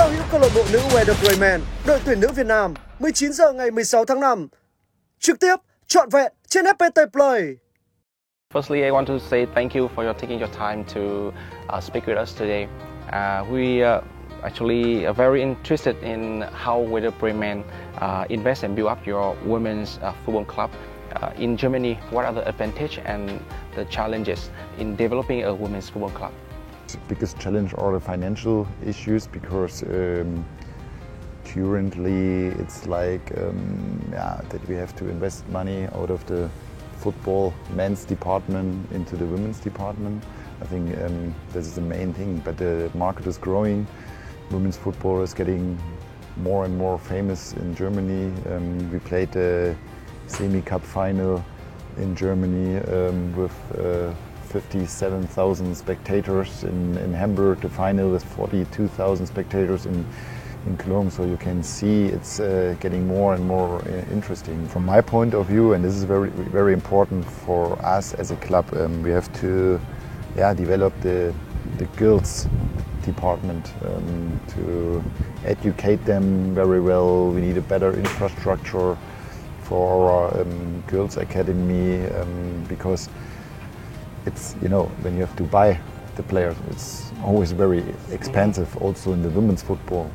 giao hữu câu lạc bộ nữ Werder Bremen, đội tuyển nữ Việt Nam, 19 giờ ngày 16 tháng 5. Trực tiếp, trọn vẹn trên FPT Play. Firstly, I want to say thank you for taking your time to speak with us today. We actually are very interested in how Werder Bremen invest and build up your women's football club. In Germany, what are the advantages and the challenges in developing a women's football club? The biggest challenge are the financial issues because currently it's like that we have to invest money out of the football men's department into the women's department. I think this is the main thing, but the market is growing. Women's football is getting more and more famous in Germany. We played the semi-cup final in Germany with 57,000 spectators in Hamburg. The final with 42,000 spectators in Cologne. So you can see it's getting more and more interesting. From my point of view, and this is very, very important for us as a club, we have to develop the girls department to educate them very well. We need a better infrastructure for our girls academy because it's, you know, when you have to buy the players, it's always very expensive. Also in the women's football,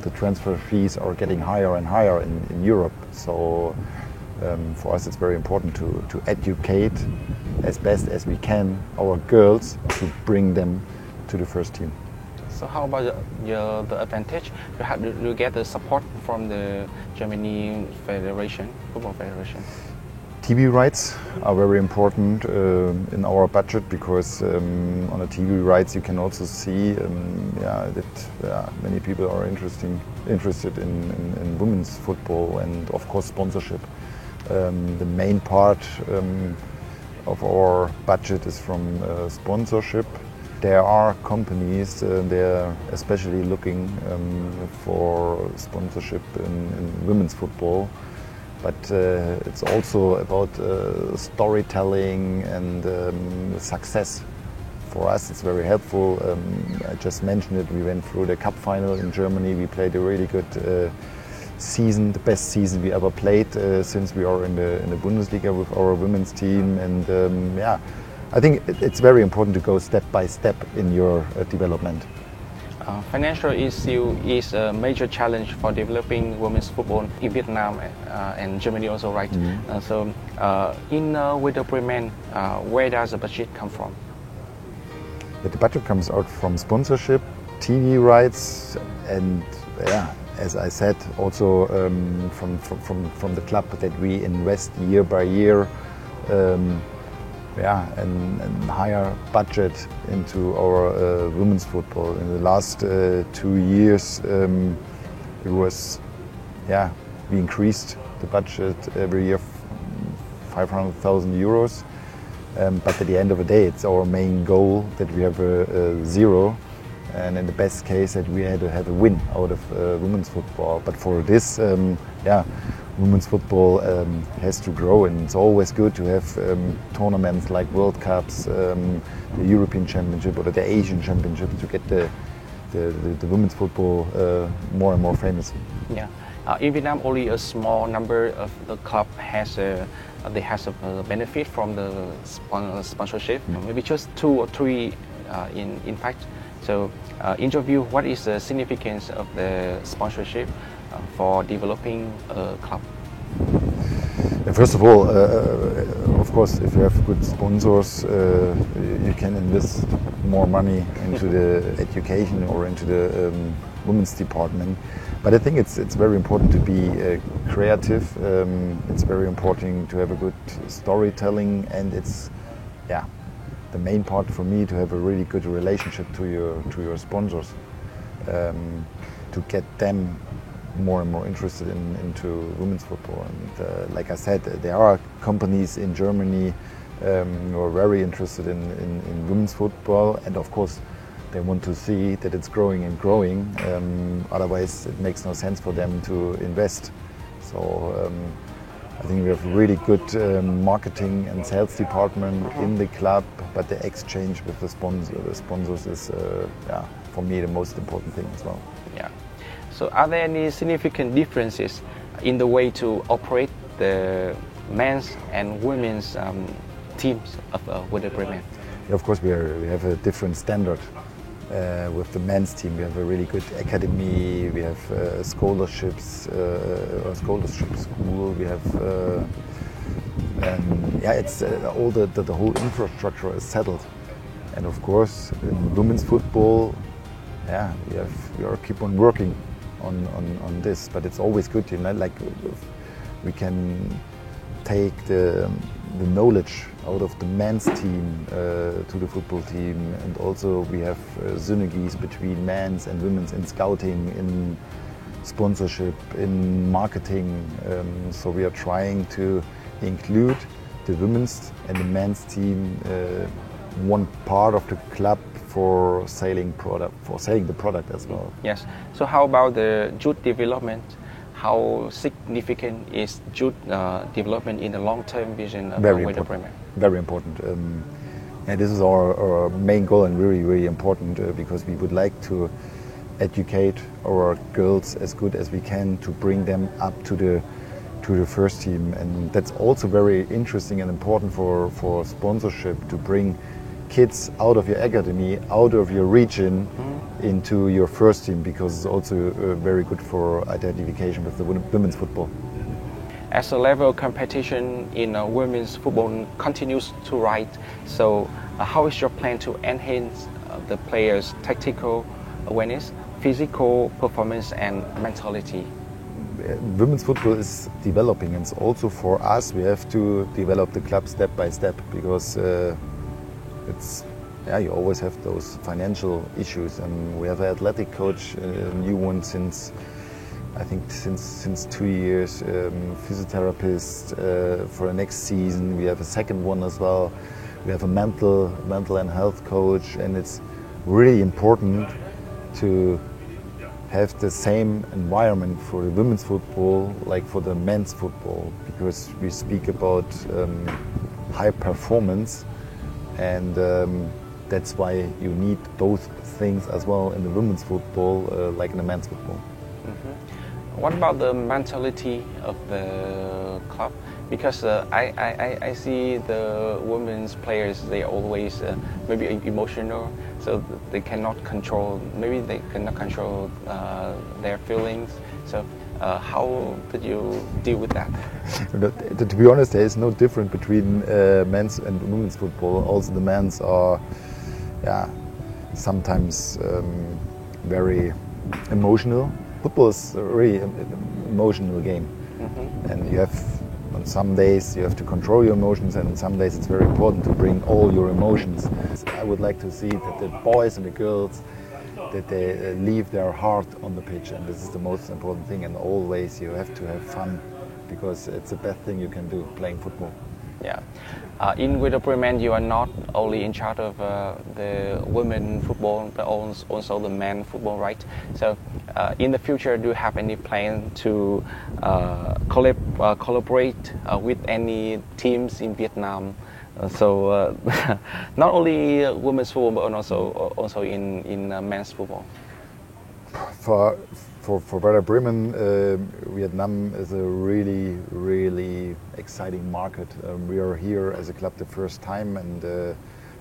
the transfer fees are getting higher and higher in Europe. So for us it's very important to educate as best as we can our girls to bring them to the first team. So how about the advantage? Do you get the support from the Germany Federation, Football Federation? TV rights are very important in our budget because on the TV rights you can also see that many people are interested in women's football, and of course sponsorship. The main part of our budget is from sponsorship. There are companies they're especially looking for sponsorship in women's football. But it's also about storytelling and success. For us it's very helpful. I just mentioned it, we went through the cup final in Germany. We played a really good season, the best season we ever played since we are in the Bundesliga with our women's team. And I think it's very important to go step by step in your development. Financial issue is a major challenge for developing women's football in Vietnam and Germany also, right? Mm-hmm. So in Werder Bremen, where does the budget come from? The budget comes out from sponsorship, TV rights, and as I said, also from the club that we invest year by year. And higher budget into our women's football. In the last 2 years, it was, we increased the budget every year 500,000 euros. But at the end of the day, it's our main goal that we have a zero, and in the best case that we had to have a win out of women's football. But for this, women's football has to grow, and it's always good to have tournaments like World Cups, the European Championship or the Asian Championship to get the women's football more and more famous. Yeah, in Vietnam, only a small number of the club has a benefit from the sponsorship. Maybe just 2 or 3 in fact. So, in your view, what is the significance of the sponsorship for developing a club? First of all, of course, if you have good sponsors, you can invest more money into the education or into the women's department. But I think it's very important to be creative. It's very important to have a good storytelling, and it's the main part for me to have a really good relationship to your sponsors, to get them more and more interested into women's football. And like I said, there are companies in Germany who are very interested in women's football, and of course they want to see that it's growing and growing. Otherwise it makes no sense for them to invest. So I think we have a really good marketing and sales department in the club, but the exchange with the sponsors is, for me, the most important thing as well. Yeah. So are there any significant differences in the way to operate the men's and women's teams of Werder Bremen? Yeah, of course, we have a different standard. With the men's team, we have a really good academy. We have scholarships, or scholarship school. We have, it's all the whole infrastructure is settled. And of course, in women's football, we are keep on working on this. But it's always good, like we can take the knowledge out of the men's team to the football team, and also we have synergies between men's and women's in scouting, in sponsorship, in marketing. So we are trying to include the women's and the men's team one part of the club for selling the product as well. Yes. So how about the youth development? How significant is youth development in the long-term vision of Werder Bremen? Very important. And this is our main goal, and really, really important because we would like to educate our girls as good as we can to bring them up to the first team. And that's also very interesting and important for sponsorship, to bring kids out of your academy, out of your region, into your first team, because it's also very good for identification with the women's football. As the level of competition in women's football continues to rise, so how is your plan to enhance the players' tactical awareness, physical performance and mentality? Women's football is developing, and also for us we have to develop the club step by step, because you always have those financial issues, and we have an athletic coach, a new one since 2 years, physiotherapist for the next season. We have a second one as well. We have a mental and health coach, and it's really important to have the same environment for the women's football like for the men's football, because we speak about high performance, and that's why you need both things as well in the women's football like in the men's football. What about the mentality of the club? Because I see the women's players, they always maybe emotional, so they cannot control their feelings. So how did you deal with that? To be honest, there is no difference between men's and women's football. Also the men's are sometimes very emotional. Football is a really emotional game, and you have, on some days you have to control your emotions, and on some days it's very important to bring all your emotions. I would like to see that the boys and the girls, that they leave their heart on the pitch, and this is the most important thing. And always you have to have fun, because it's the best thing you can do, playing football. Yeah. In Werder Bremen, you are not only in charge of the women football, but also the men football, right? So, in the future, do you have any plan to collaborate with any teams in Vietnam? Not only women's football, but also in men's football. For Werder Bremen, Vietnam is a really, really exciting market. We are here as a club the first time, and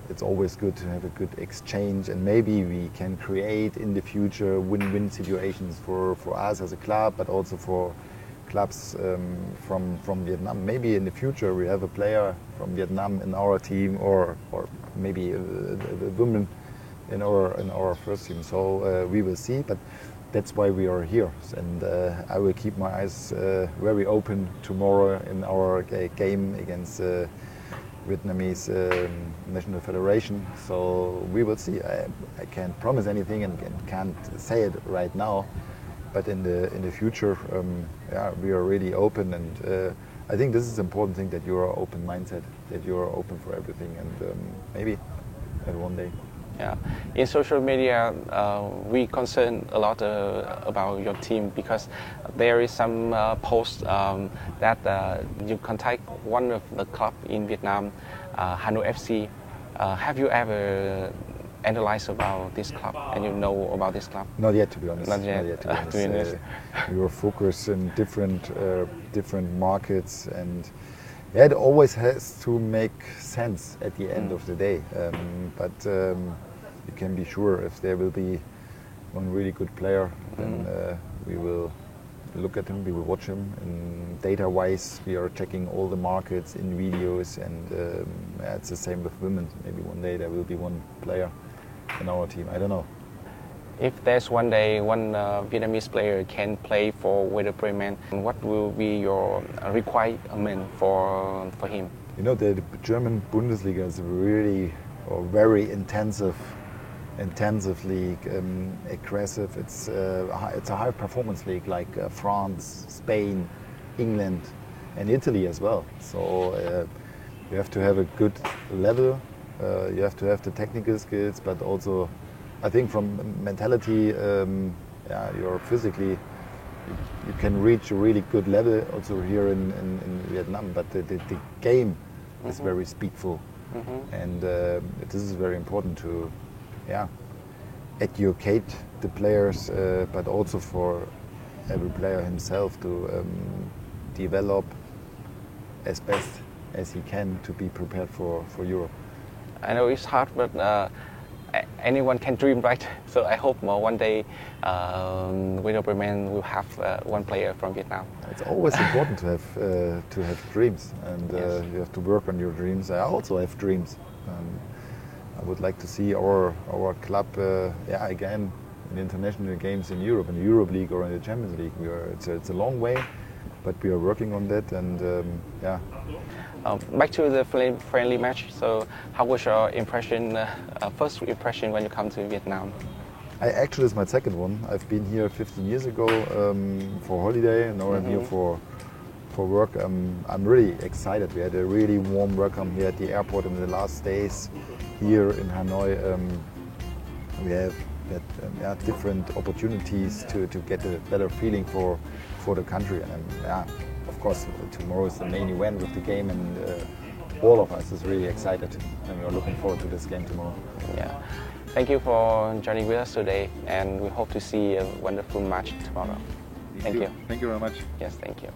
it's always good to have a good exchange, and maybe we can create in the future win-win situations for us as a club, but also for clubs from Vietnam. Maybe in the future we have a player from Vietnam in our team, or maybe a woman in our first team. So we will see, but that's why we are here, and I will keep my eyes very open tomorrow in our game against Vietnamese National Federation. So we will see. I can't promise anything and can't say it right now, but in the future, we are really open, and I think this is an important thing, that you are open mindset, that you are open for everything, and maybe at one day. Yeah, in social media, we concern a lot about your team, because there is some posts that you contact one of the club in Vietnam, Hanoi FC. Have you ever analyze about this club and you know about this club? Not yet, to be honest. Not yet. To be honest. We were focused in different markets, and yeah, it always has to make sense at the end of the day. But you can be sure if there will be one really good player, then we will look at him, we will watch him. And data-wise, we are checking all the markets in videos, and it's the same with women. Maybe one day there will be one player in our team. I don't know. If there's one day one Vietnamese player can play for Werder Bremen, what will be your requirement for him? You know, the German Bundesliga is really very intensive league, aggressive. It's a high performance league like France, Spain, England, and Italy as well. So you have to have a good level. You have to have the technical skills, but also, I think from mentality, you're physically, you can reach a really good level also here in Vietnam. But the game is very speedful, and this is very important to educate the players, but also for every player himself to develop as best as he can to be prepared for Europe. I know it's hard, but anyone can dream, right? So I hope one day Werder Bremen will have one player from Vietnam. It's always important to have dreams, and yes. You have to work on your dreams. I also have dreams. I would like to see our club again in international games in Europe, in the Europe League or in the Champions League. It's a long way, but we are working on that, and back to the friendly match. So, how was your impression, first impression when you come to Vietnam? Actually, it's my second one. I've been here 15 years ago for holiday, and now I'm here for work. I'm really excited. We had a really warm welcome here at the airport in the last days here in Hanoi. We have had different opportunities to get a better feeling for the country, and of course tomorrow is the main event with the game, and all of us is really excited, and we are looking forward to this game tomorrow. Yeah, thank you for joining with us today, and we hope to see a wonderful match tomorrow. Thank you. Thank you very much. Yes, thank you.